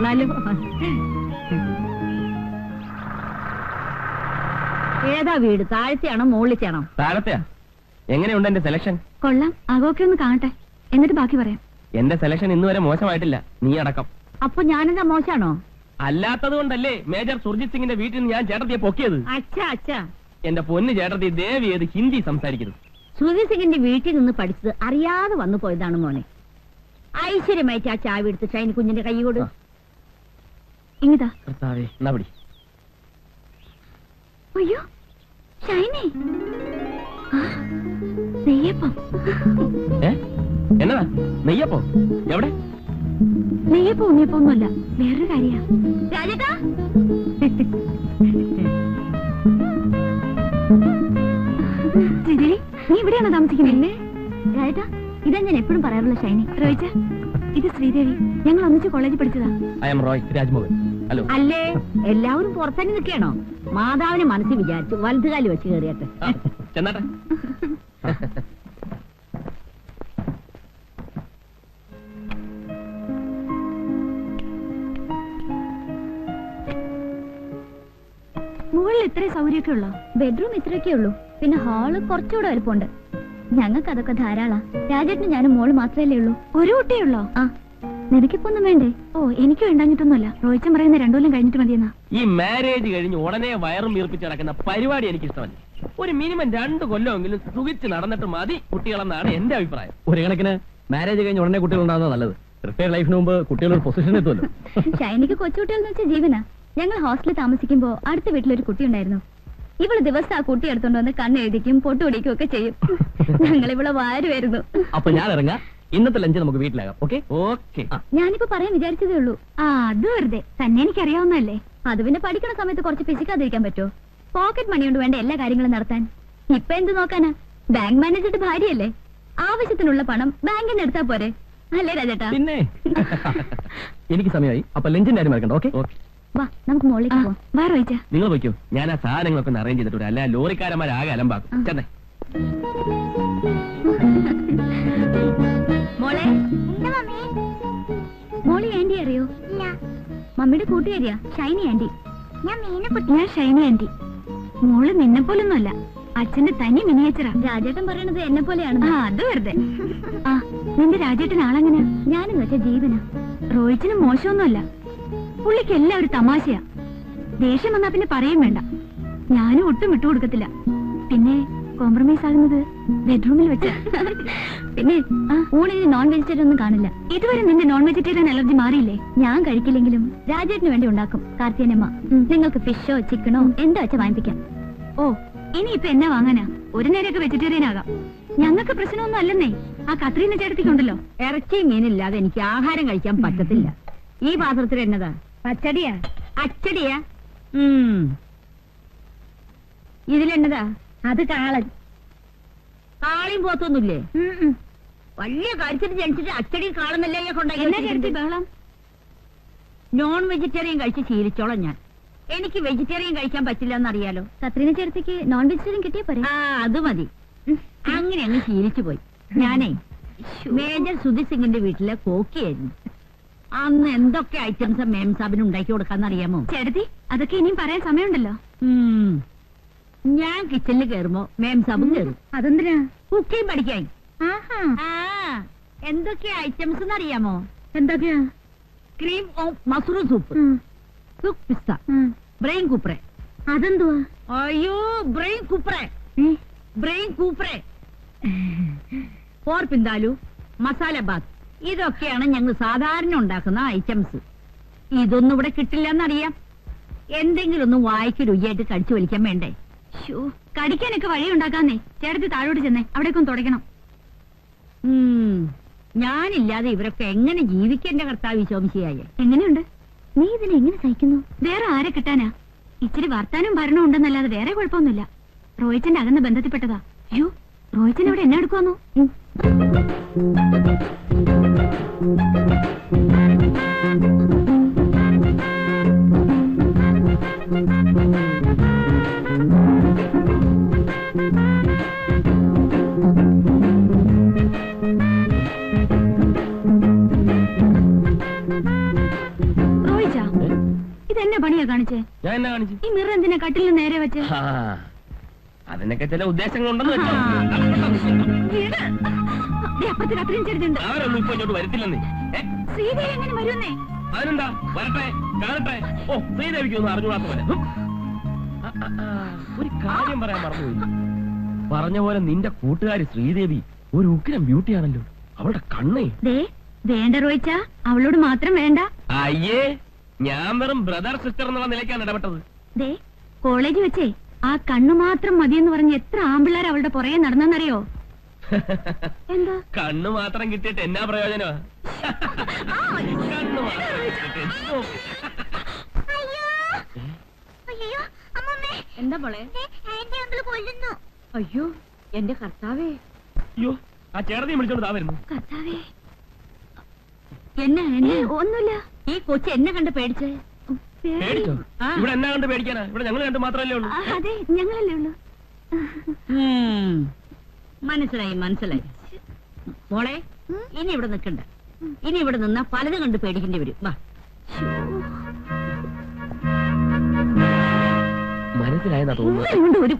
കൊള്ളാലോ. ഏതാ വീട്? താഴത്തെയാണോ മുകളിലത്തെയാണോ? താഴത്തെയാ. എങ്ങനെയുണ്ട് എന്റെ സെലക്ഷൻ? കൊള്ളാം. ആകോക്കെ ഒന്ന് കാണട്ടെ, എന്നിട്ട് ബാക്കി പറയാം. എന്റെ സെലക്ഷൻ ഇന്ന് വരെ മോശമായിട്ടില്ല, നീ അടക്കം. അപ്പൊ ഞാനെന്താ മോശാണോ? അല്ലാത്തത് കൊണ്ടല്ലേ മേജർ സുർജിത് സിംഗിന്റെ വീട്ടിൽ നിന്ന് ഞാൻ ചേട്ടത്തിയെ പൊക്കിയത്. അച്ഛാ അച്ഛാ, എന്റെ പൊന്ന് ചേട്ടത്തി ദേവി ഏത് ഹിന്ദി സംസാരിക്കുന്നു. സുർജിത് സിംഗിന്റെ വീട്ടിൽ നിന്ന് പഠിച്ചത് അറിയാതെ വന്നു പോയതാണ് മോനെ. ഐശ്വര്യമായിട്ട് ആ ചാവി എടുത്ത് ഷൈനി കുഞ്ഞിന്റെ കൈ കൊടു. ഇങ്ങിതാ. കർത്താവേ, എന്നാ പിടി. അയ്യോ ഷൈനി, നെയ്യപ്പം. എന്നതാ നെയ്യപ്പോ? എവിടെ? നെയ്യപ്പം ഉണ്ണിയപ്പം ഒന്നുമല്ല, വേറൊരു കാര്യ. രാജേട്ടാ, ശ്രീദേവി, നീ ഇവിടെയാണോ താമസിക്കുന്നത്? രാജേട്ടാ, ഇതാ ഞാൻ എപ്പോഴും പറയാറുള്ള ഷൈനി. റോയിച്ച, ഇത് ശ്രീദേവി, ഞങ്ങൾ ഒന്നിച്ച് കോളേജിൽ പഠിച്ചതാ. I M Roy Rajmohan. Hello. അല്ലേ, എല്ലാവരും പുറത്തന്നെ നിൽക്കണോ? മാതാവിനെ മനസ്സിൽ വിചാരിച്ചു വലതുകാലി വെച്ച് കയറിയട്ടെ. ചെന്നാട്ടെ. മുകളിൽ ഇത്രേ സൗകര്യമൊക്കെ ഉള്ളോ? ബെഡ്റൂം ഇത്രയൊക്കെ ഉള്ളൂ, പിന്നെ ഹാള് കുറച്ചുകൂടെ വലുപ്പമുണ്ട്. ഞങ്ങൾക്ക് അതൊക്കെ ധാരാളാ. രാജേട്ടന് ഞാനും മോള് മാത്രമല്ലേ ഉള്ളൂ. ഒരു കുട്ടിയേ ഉള്ളോ? ആ, നിനക്കിപ്പോ ഒന്നും വേണ്ടേ? ഓ, എനിക്ക് വേണ്ടാഞ്ഞിട്ടൊന്നുമല്ല. റോയിച്ചൻ പറയുന്ന 2 കൊല്ലം കഴിഞ്ഞിട്ട് മതിയെന്നാ. ഈ മാരേജ് കഴിഞ്ഞ് ഉടനെ വയറും വീർപ്പിച്ച് നടക്കുന്ന പരിപാടി എനിക്ക് ഇഷ്ടമല്ല. ഒരു മിനിമം 2 കൊല്ലമെങ്കിലും സുഖിച്ച് നടന്നിട്ട് മതി കുട്ടികളെന്നാണ് എന്റെ അഭിപ്രായം. ഒരു കണക്കിന് മാരേജ് കഴിഞ്ഞ് ഉടനെ കുട്ടികൾ ഉണ്ടാകുന്നത് നല്ലത്. റിട്ടയർഡ് ലൈഫിന് മുമ്പ് കുട്ടികളൊരു പൊസിഷൻ എത്തുമല്ലോ. ഷൈനിക്ക് കൊച്ചുകുട്ടികൾ വെച്ച ജീവനാ. ഞങ്ങൾ ഹോസ്റ്റലിൽ താമസിക്കുമ്പോ അടുത്ത വീട്ടിലൊരു കുട്ടി ഉണ്ടായിരുന്നു. ഇവള് ദിവസം ആ കുട്ടി എടുത്തോണ്ട് വന്ന് കണ്ണെഴുതിക്കും പൊട്ടുപിടിക്കും ഒക്കെ ചെയ്യും. ഞങ്ങൾ ഇവളെ വാരുമായിരുന്നു. അപ്പൊ ഞാൻ ഇറങ്ങാം. ഇന്നത്തെ ലഞ്ച് നമുക്ക് വീട്ടിലാകാം. Okay okay. ഞാനിപ്പോ പറയാൻ വിചാരിച്ചതേ ഉള്ളൂ. ആ, അത് വെറുതെ തന്നെ എനിക്ക് അറിയാവുന്നല്ലേ. അത് പിന്നെ പഠിക്കണ സമയത്ത് കുറച്ച് പിശിക്കാതിരിക്കാൻ പറ്റുമോ? പോക്കറ്റ് മണി കൊണ്ട് വേണ്ട എല്ലാ കാര്യങ്ങളും നടത്താൻ. ഇപ്പൊ എന്ത് നോക്കാനാ? ബാങ്ക് മാനേജറുടെ ഭാര്യയല്ലേ, ആവശ്യത്തിനുള്ള പണം ബാങ്കിൽ നിന്ന് എടുത്താ പോരെ? അല്ലേ രാജേട്ടാ? പിന്നെ എനിക്ക് സമയമായി. അപ്പൊ ലഞ്ചിന്റെ കാര്യം മറക്കണ്ട. Okay okay. വാ, നമുക്ക് മുകളിലേക്ക് പോവാം. വാ റോയിച്ച. നിങ്ങൾ പോയിക്കോ, ഞാൻ ആ സാധനങ്ങളൊക്കെ ഒന്ന് അറേഞ്ച് ചെയ്തിട്ടുണ്ട്. അല്ല ലോറിക്കാരന്മാരാകെ അലമ്പാക്കും. ചെന്നേ. മോളെ, മോളി ആന്റി അറിയോ? മമ്മിയുടെ കൂട്ടുകാരിയാ ഷൈനി ആന്റി. ഞാൻ ഷൈനി ആന്റി. മോള് നിന്നെ പോലൊന്നുമല്ല, അച്ഛന്റെ തനി മിനിയേച്ചറാ. രാജേട്ടൻ പറയണത് എന്നെ പോലെയാണ്. ആ, അത് വെറുതെ. ആ, നിന്റെ രാജേട്ടൻ ആളെങ്ങനെയാ? ഞാനെന്ന് വെച്ചാ ജീവനാ. റോയിച്ചിന് മോശമൊന്നുമല്ല, പുള്ളിക്ക് എല്ലാം ഒരു തമാശയാ. ദേഷ്യം വന്നാ പിന്നെ പറയും വേണ്ട. ഞാനും ഒട്ടും വിട്ടുകൊടുക്കത്തില്ല. പിന്നെ കോംപ്രമൈസ് ആകുന്നത് ബെഡ്റൂമിൽ വെച്ച്. പിന്നെ ഊണിന് നോൺ വെജിറ്റേറിയൻ ഒന്നും കാണില്ല. ഇതുവരെ നിന്റെ നോൺ വെജിറ്റേറിയൻ അലർജി മാറിയില്ലേ? ഞാൻ കഴിക്കില്ലെങ്കിലും രാജേട്ടിന് വേണ്ടി ഉണ്ടാക്കും കാർത്തിയനമ്മ. നിങ്ങൾക്ക് ഫിഷോ ചിക്കനോ എന്താ വെച്ചാ വാങ്ങിപ്പിക്കാം. ഓ, ഇനിയിപ്പൊ എന്നാ വാങ്ങാനാ? ഒരു നേരമൊക്കെ വെജിറ്റേറിയൻ ആകാം. ഞങ്ങൾക്ക് പ്രശ്നമൊന്നും അല്ലെന്നേ. ആ കത്രീന ചേട്ടത്തിക്കുണ്ടല്ലോ. ഇറച്ചി മീനില്ലാതെ എനിക്ക് ആഹാരം കഴിക്കാൻ പറ്റത്തില്ല. ഈ പാത്രത്തിൽ എന്നതാ? പച്ചടിയാ? അച്ചടിയാ? ഇതിലെന്നതാ? അത് കാളൻ. കാളിയും പോത്തൊന്നുമില്ലേ? വലിയ കാര്യത്തിൽ ജനിച്ചിട്ട് അച്ചടി കാളെന്നല്ലേ കൊണ്ടാക്കി. നോൺ വെജിറ്റേറിയൻ കഴിച്ച് ശീലിച്ചോളാം ഞാൻ. എനിക്ക് വെജിറ്റേറിയൻ കഴിക്കാൻ പറ്റില്ല എന്നറിയാലോ. കത്രീന ചേട്ടത്തിക്ക് നോൺ വെജിറ്റേറിയൻ കിട്ടിയ പോരെ? ആ, അത് മതി. അങ്ങനെ അങ്ങ് ശീലിച്ചു പോയി. ഞാനേ മേജർ സുധി സിംഗിന്റെ വീട്ടിലെ കോക്കിയായിരുന്നു. അന്ന് എന്തൊക്കെ ഐറ്റംസ് മേം സാബിന് ഉണ്ടാക്കി കൊടുക്കാന്നറിയാമോ? ചേട്ടത്തി, അതൊക്കെ ഇനിയും പറയാൻ സമയമുണ്ടല്ലോ. ഞാൻ കിച്ചണിൽ കയറുമ്പോ മേം സാബും കയറും. അതെന്തിനാ? കുക്കിംഗ് പഠിക്കാൻ. എന്തൊക്കെയാ ഐറ്റംസ് എന്നറിയാമോ? എന്തൊക്കെയാ? ക്രീം മഷ്റൂം സൂപ്പ്, സുക് പിസ്ത, ബ്രെയിൻ കൂപ്രെ. അതെന്തുവാ? അയ്യോ, ബ്രെയിൻ കൂപ്രെ, ബ്രെയിൻ കൂപ്രെ, പോർ പിന്താലു, മസാല ബാത്ത്. ഇതൊക്കെയാണ് ഞങ്ങൾ സാധാരണ ഉണ്ടാക്കുന്ന ഐറ്റംസ്. ഇതൊന്നും ഇവിടെ കിട്ടില്ല എന്നറിയാം. എന്തെങ്കിലും ഒന്ന് വായിക്ക് രുചിയായിട്ട് കടിച്ചു വലിക്കാൻ വേണ്ടേ? കടിക്കാനൊക്കെ വഴി ഉണ്ടാക്കാന്നേ. ചേട്ടത്തി താഴോട്ട് ചെന്നേ, അവിടേക്കൊന്ന് തുടയ്ക്കണം. ഞാനില്ലാതെ ഇവരൊക്കെ എങ്ങനെ ജീവിക്കേണ്ട കർത്താവ് ശോംശിയായ? എങ്ങനെയുണ്ട്? നീ ഇതിനെ എങ്ങനെ സഹിക്കുന്നു? വേറെ ആരെ കിട്ടാനാ? ഇച്ചിരി വർത്താനും ഭരണവും ഉണ്ടെന്നല്ലാതെ വേറെ കുഴപ്പമൊന്നുമില്ല. റോയിച്ചന്റെ അകന്ന ബന്ധത്തിൽപ്പെട്ടതാ. അയ്യോ, റോയിച്ചൻ ഇവിടെ എന്നെ എടുക്കുവാന്നോ? പണിയാ കാണിച്ചേ? ഞാൻ എന്നാ കാണിച്ചു? ഈ മിറർ എന്തിനാ കട്ടിലിന് നേരെ വെച്ച്? അതിനൊക്കെ ചില ഉദ്ദേശങ്ങളുണ്ടെന്ന് വെച്ചോ. അപ്പുറത്ത് കത്രീൻ ചെറുതുണ്ട്. അവരൊന്നും ഇപ്പൊ ഇങ്ങോട്ട് വരത്തില്ലെന്നേ. ശ്രീദേവി എങ്ങനെ വരുന്നേ? അതിനെന്താ, വരട്ടെ, കാണട്ടെ. ഓ, ശ്രീദേവിക്കൊന്നും അറിഞ്ഞുകൂടാത്ത പോലെ. ഒരു കാര്യം പറയാൻ മറന്നുപോയി. പറഞ്ഞ പോലെ നിന്റെ കൂട്ടുകാരി ശ്രീദേവി ഒരു ഉഗ്രം ബ്യൂട്ടിയാണല്ലോ. അവളുടെ കണ്ണേ. വേണ്ട റോയിച്ച, അവളോട് മാത്രം വേണ്ട. അയ്യേ, ഞാൻ വെറും ബ്രദർ സിസ്റ്റർ എന്നുള്ള നിലയ്ക്കാണ് ഇടപെട്ടത്. കോളേജ് വെച്ചേ ആ കണ്ണു മാത്രം മതിയെന്ന് പറഞ്ഞ് എത്ര ആമ്പിള്ളേർ അവളുടെ പുറകെ നടന്നെന്നറിയോ? എന്താ കണ്ണു മാത്രം കിട്ടിയിട്ട് എന്നാ പ്രയോജനമാ? കണ്ണു മാത്രം കിട്ടിയിട്ട് എന്താ പോളെ? അയ്യോ എന്റെ കർത്താവേ. അയ്യോ, ആ ചേട്ടനെയും വിളിച്ചോണ്ട് താ വരുന്നു. കർത്താവേ, എന്നാ എന്നെ ഒന്നുമില്ല. ഈ കൊച്ചു എന്നെ കണ്ട് പേടിച്ചേ? പേടിച്ചോ? ആ. ഇവിടെ എന്നാ കണ്ട് പേടിക്കാനാ? ഇവിടെ ഞങ്ങൾ കണ്ട് മാത്രമല്ലേ ഉള്ളൂ. അതെ, ഞങ്ങളല്ലേ ഉള്ളൂ. മനസ്സിലായി മനസ്സിലായി. മോളെ, ഇനി ഇവിടെ നിൽക്കണ്ട. ഇനി ഇവിടെ നിന്നാ പലതും കണ്ട് പേടിക്കേണ്ടി വരും. വാ. മനസ്സിലായെന്നാ തോന്നുന്നു. ഒരു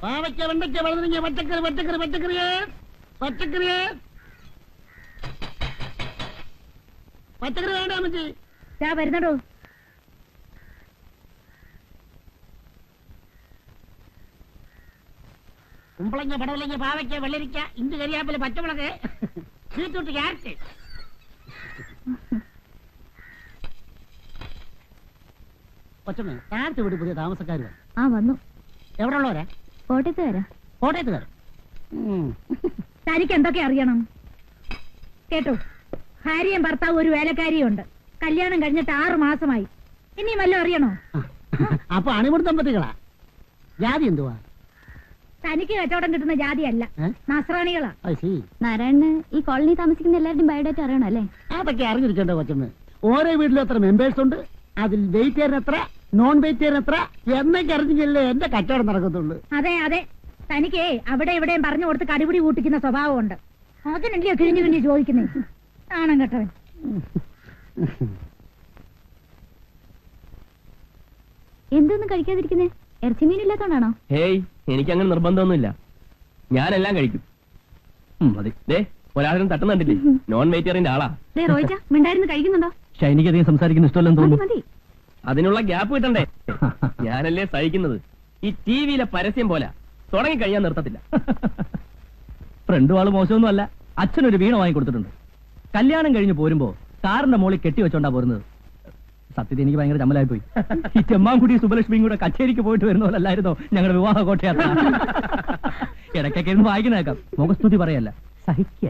പാവയ്ക്ക, വെണ്ടയ്ക്ക, വഴുതനങ്ങ, പച്ചക്കറി, പച്ചക്കറി, പച്ചക്കറിയേ, പച്ചക്കറിയേ, പച്ചക്കറി വേണ്ട അമ്മച്ചി. വരുന്നടോ. കുമ്പളങ്ങ, പടവലങ്ങ, പാവയ്ക്ക, വെള്ളരിക്ക, ഇഞ്ചി, കരിയാപ്പില, പച്ചമുളക്, ബീറ്റ്റൂട്ട്, ക്യാരറ്റ്. കൊച്ചമ്മ, ക്യാരറ്റ് വീട് പുതിയ താമസക്കാർ വന്നു. എവിടെ ഉള്ളവരാ? കോട്ടയത്ത് വരാം. കോട്ടയത്തുകാർ. തനിക്ക് എന്തൊക്കെ അറിയണം കേട്ടോ? ഭാര്യയും ഭർത്താവും ഒരു വേലക്കാരിയുണ്ട്. കല്യാണം കഴിഞ്ഞിട്ട് 6 മാസമായി. ഇനി വല്ലതും അറിയണോ? അപ്പൊ അണിമുടി ദമ്പതികളാ? ജാതി എന്തുവാ? തനിക്ക് കച്ചവടം കിട്ടുന്ന ജാതിയല്ല, നസ്രാണികളാ. നാരായണന് ഈ കോളനി താമസിക്കുന്ന എല്ലാവരുടെയും ബയോഡേറ്റ അറിയണം അല്ലേ? അതൊക്കെ അറിഞ്ഞിരിക്കണ്ടോ കൊച്ചമ്മ? ഓരോ വീട്ടിലും എത്ര മെമ്പേഴ്സ് ഉണ്ട്, അതിൽ വെജിറ്റേറിയൻ എത്ര, നോൺ വെജിറ്റേറിയൻ എത്ര എന്നൊക്കെ അറിഞ്ഞില്ലേ എന്റെ കച്ചവടം നടക്കത്തുള്ളൂ. അതെ അതെ, തനിക്ക് അവിടെ ഇവിടെയും പറഞ്ഞു കൊടുത്ത് കടിപിടി കൂട്ടിക്കുന്ന സ്വഭാവമുണ്ട്. അതിനല്ലേ കിഴിഞ്ഞു കിഴിഞ്ഞ് ചോദിക്കുന്നേ? ആണം കേട്ടവൻ. എന്തൊന്നും കഴിക്കാതിരിക്കുന്നേ? ഇറച്ചി മീനില്ലാത്തോണ്ടാണോ? ഹേയ്, എനിക്കങ്ങനെ നിർബന്ധമൊന്നുമില്ല. ഞാനെല്ലാം കഴിക്കും. മതി. ഒരാളും തട്ടുന്നുണ്ടില്ലേ? നോൺ വെജിറ്റേറിയന്റെ ആളാ. റോയിച്ച മിണ്ടായിരുന്നു കഴിക്കുന്നുണ്ടോ? ഷൈനിക്ക് അധികം സംസാരിക്കുന്ന ഇഷ്ടമല്ലെന്ന് മതി തോന്നുന്നു. മതി. അതിനുള്ള ഗ്യാപ്പ് കിട്ടണ്ടേ? ഞാനല്ലേ സഹിക്കുന്നത്. ഈ ടിവിയിലെ പരസ്യം പോലെ തുടങ്ങിക്കഴിയാൻ നിർത്തത്തില്ല. ഫ്രണ്ടും ആള് മോശമൊന്നും അല്ല. അച്ഛനൊരു വീണ വാങ്ങി കൊടുത്തിട്ടുണ്ട്. കല്യാണം കഴിഞ്ഞ് പോരുമ്പോ കാറിന്റെ മോളിൽ കെട്ടി വെച്ചോണ്ടാ പോരുന്നത്. സത്യത്തിൽ എനിക്ക് ഭയങ്കര ചമ്മലായി പോയി. ഈ ചെമ്മാൻകുടി സുബലക്ഷ്മിയും കൂടെ കച്ചേരിക്ക് പോയിട്ട് വരുന്ന പോലല്ലായിരുന്നോ ഞങ്ങളുടെ വിവാഹ കോട്ടയാത്ര? ഇടയ്ക്കൊക്കെ ഇരുന്ന് വായിക്കുന്നേക്കാം. മുഖസ്തുതി പറയല്ല, സഹിക്ക.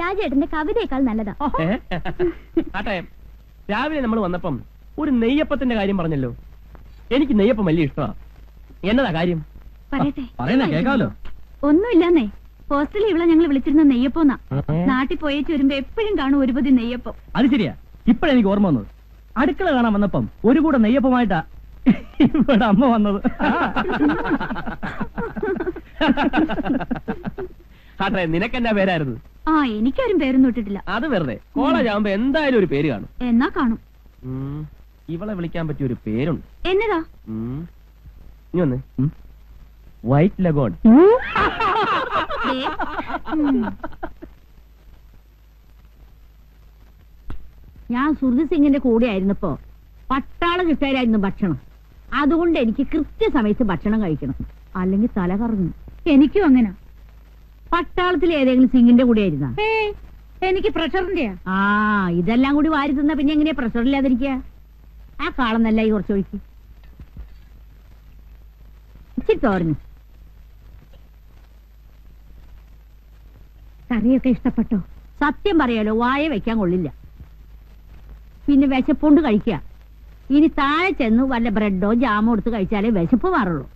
രാജേട്ടന്റെ കവിതയേക്കാൾ നല്ലതാ. ആട്ടെ, രാവിലെ നമ്മൾ വന്നപ്പം ഒരു നെയ്യപ്പത്തിന്റെ കാര്യം പറഞ്ഞല്ലോ. എനിക്ക് നെയ്യപ്പം വലിയ ഇഷ്ടമാ. എന്നതാ കാര്യം? പറയട്ടെ. പറയുന്ന കേൾക്കാമല്ലോ. ഒന്നുമില്ലെന്നേ, ഹോസ്റ്റലിൽ ഇവിടെ ഞങ്ങൾ വിളിച്ചിരുന്ന നെയ്യപ്പോന്നാ. നാട്ടിൽ പോയേച്ച് വരുമ്പോ എപ്പോഴും കാണും ഒരു പൊതി നെയ്യപ്പം. അത് ശരിയാ. ഇപ്പഴെനിക്ക് ഓർമ്മ വന്നത്. അടുക്കള കാണാൻ വന്നപ്പം ഒരു കൂടെ നെയ്യപ്പമായിട്ടാ ഇവിടെ അമ്മ വന്നത്. ആട്ടെ, നിനക്കെന്നാ പേരായിരുന്നു? എനിക്കാരും പേരൊന്നും ഇട്ടിട്ടില്ല. അത് വെറുതെ. കോളേജ് ആവുമ്പോ എന്തായാലും ഒരു പേര് കാണും. എന്നാ കാണും. ഇവളെ വിളിക്കാൻ പറ്റിയ ഒരു പേരുണ്ട്. എന്നതാ? ഇനി വന്നേ. White leghorn. ഞാൻ സുർജി സിംഗിന്റെ കൂടെ ആയിരുന്നപ്പോ പട്ടാള കിട്ടായിരുന്നു ഭക്ഷണം. അതുകൊണ്ട് എനിക്ക് കൃത്യസമയത്ത് ഭക്ഷണം കഴിക്കണം, അല്ലെങ്കിൽ തല കറങ്ങും. എനിക്കും അങ്ങനെ. പട്ടാളത്തിൽ ഏതെങ്കിലും സിംഗിന്റെ കൂടെ ആയിരുന്ന? എനിക്ക് പ്രഷറിന്റെയാ. ഇതെല്ലാം കൂടി വാരി തിന്ന പിന്നെ എങ്ങനെയാ പ്രഷർ ഇല്ലാതിരിക്കുക? ആ കാളന്നല്ല ഈ കുറച്ചൊഴിക്ക്. ഇച്ചിരി തോരഞ്ഞു. കറിയൊക്കെ ഇഷ്ടപ്പെട്ടോ? സത്യം പറയാലോ, വായ വെക്കാൻ കൊള്ളില്ല. പിന്നെ വിശപ്പുണ്ട് കഴിക്കുക. ഇനി താഴെ ചെന്ന് വല്ല ബ്രെഡോ ജാമോ എടുത്ത് കഴിച്ചാലേ വിശപ്പ് മാറുള്ളൂ.